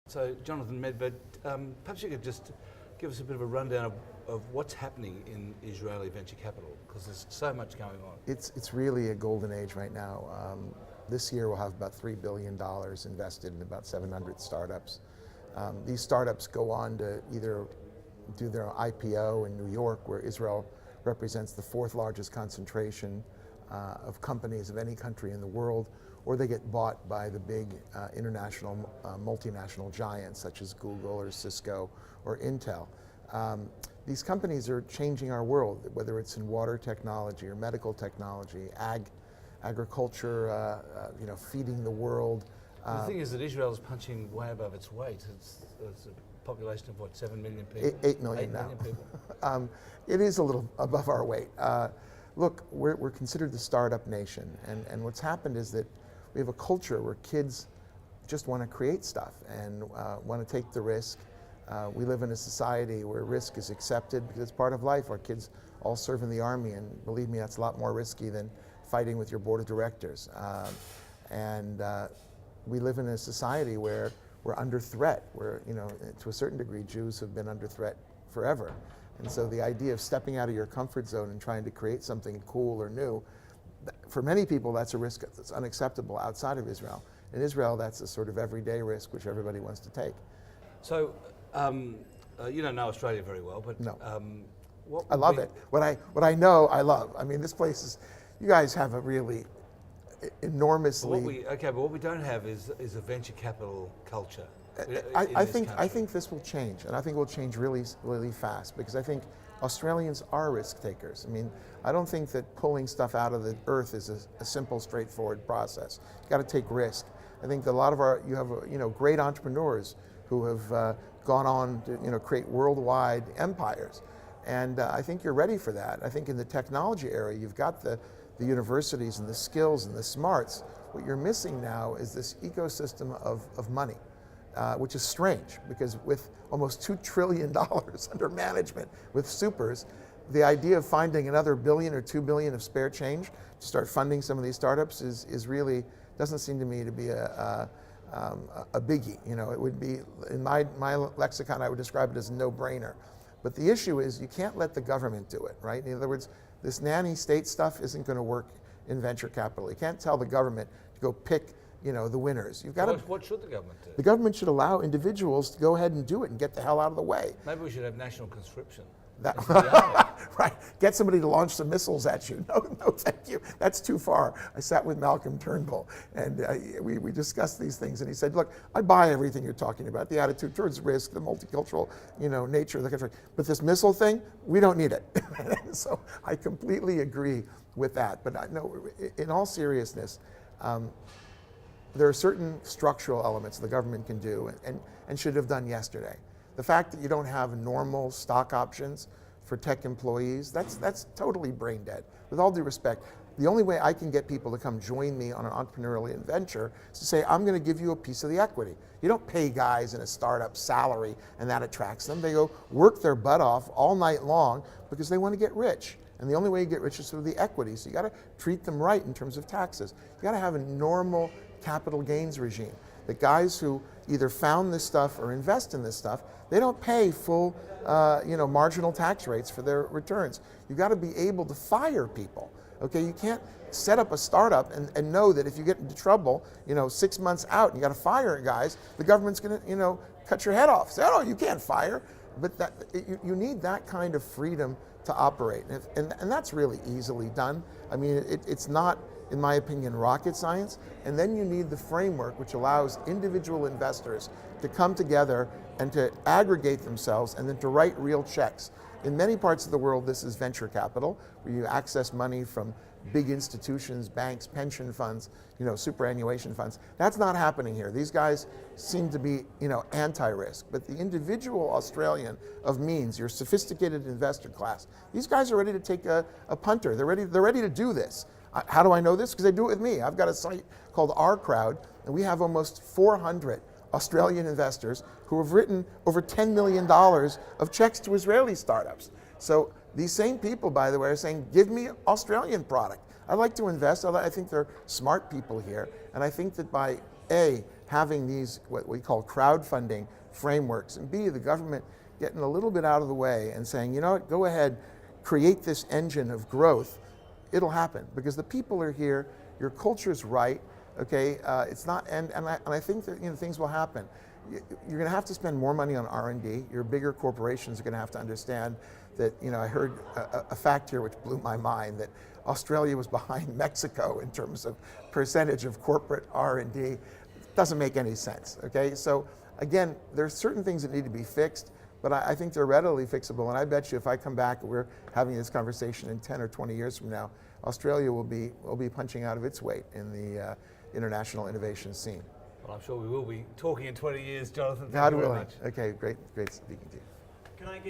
So, Jonathan Medved, perhaps you could just give us a bit of a rundown of what's happening in Israeli venture capital, because there's so much going on. It's really a golden age right now. This year we'll have about $3 billion invested in about 700 startups. These startups go on to either do their IPO in New York, where Israel represents the fourth largest concentration of companies of any country in the world, or they get bought by the big international multinational giants such as Google or Cisco or Intel. These companies are changing our world, whether it's in water technology or medical technology, agriculture, feeding the world. The thing is that Israel is punching way above its weight. It's a population of what, 7 million people? 8 million now. 8 million people. It is a little above our weight. Look, we're considered the startup nation, and what's happened is that we have a culture where kids just want to create stuff and want to take the risk. We live in a society where risk is accepted because it's part of life. Our kids all serve in the army, and believe me, that's a lot more risky than fighting with your board of directors. We live in a society where we're under threat, where, to a certain degree, Jews have been under threat forever. And so the idea of stepping out of your comfort zone and trying to create something cool or new, for many people, that's a risk that's unacceptable outside of Israel. In Israel, that's a sort of everyday risk which everybody wants to take. So, you don't know Australia very well, but no. What I love it. What I know, I love. I mean, this place is, you guys have a really enormously... But what we don't have is a venture capital culture. I think this will change, and I think it will change really, really fast, because I think Australians are risk takers. I mean, I don't think that pulling stuff out of the earth is a simple, straightforward process. You got to take risk. I think that a lot of you have great entrepreneurs who have gone on to create worldwide empires, and I think you're ready for that. I think in the technology area, you've got the universities and the skills and the smarts. What you're missing now is this ecosystem of money. Which is strange, because with almost $2 trillion under management with supers, the idea of finding another billion or 2 billion of spare change to start funding some of these startups is really, doesn't seem to me to be a biggie. It would be, in my lexicon, I would describe it as a no-brainer. But the issue is you can't let the government do it, right? In other words, this nanny state stuff isn't going to work in venture capital. You can't tell the government to go pick the winners. You've got to. What should the government do? The government should allow individuals to go ahead and do it and get the hell out of the way. Maybe we should have national conscription. Right. Get somebody to launch some missiles at you. No, thank you. That's too far. I sat with Malcolm Turnbull, and we discussed these things, and he said, look, I buy everything you're talking about, the attitude towards risk, the multicultural nature of the country, but this missile thing, we don't need it. So I completely agree with that. But no, in all seriousness, there are certain structural elements the government can do and should have done yesterday. The fact that you don't have normal stock options for tech employees, that's totally brain dead. With all due respect, the only way I can get people to come join me on an entrepreneurial venture is to say, I'm going to give you a piece of the equity. You don't pay guys in a startup salary and that attracts them. They go work their butt off all night long because they want to get rich. And the only way you get rich is through the equity. So you got to treat them right in terms of taxes. You got to have a normal capital gains regime. The guys who either found this stuff or invest in this stuff, they don't pay full, marginal tax rates for their returns. You got to be able to fire people. Okay, you can't set up a startup and know that if you get into trouble, 6 months out, and you got to fire guys, the government's going to, cut your head off. Say, oh, you can't fire. But you need that kind of freedom to operate, and that's really easily done. I mean, it's not, in my opinion, rocket science. And then you need the framework which allows individual investors to come together and to aggregate themselves and then to write real checks. In many parts of the world, this is venture capital, where you access money from big institutions, banks, pension funds, superannuation funds. That's not happening here. These guys seem to be, anti-risk. But the individual Australian of means, your sophisticated investor class, these guys are ready to take a punter. They're ready to do this. How do I know this? Because they do it with me. I've got a site called Our Crowd, and we have almost 400 Australian investors who have written over $10 million of checks to Israeli startups. So these same people, by the way, are saying, give me Australian product. I'd like to invest. I think they're smart people here. And I think that by A, having these, what we call crowdfunding frameworks, and B, the government getting a little bit out of the way and saying, you know what, go ahead, create this engine of growth, it'll happen because the people are here, your culture's right, okay? It's not, and I think that things will happen. You're going to have to spend more money on R&D. Your bigger corporations are going to have to understand that, I heard a fact here which blew my mind, that Australia was behind Mexico in terms of percentage of corporate R&D. Doesn't make any sense, okay? So again, there's certain things that need to be fixed, but I think they're readily fixable. And I bet you if I come back and we're having this conversation in 10 or 20 years from now, Australia will be punching out of its weight in the international innovation scene. Well, I'm sure we will be talking in 20 years, Jonathan. Thank God you very willing. much. Okay, great speaking to you. Can I get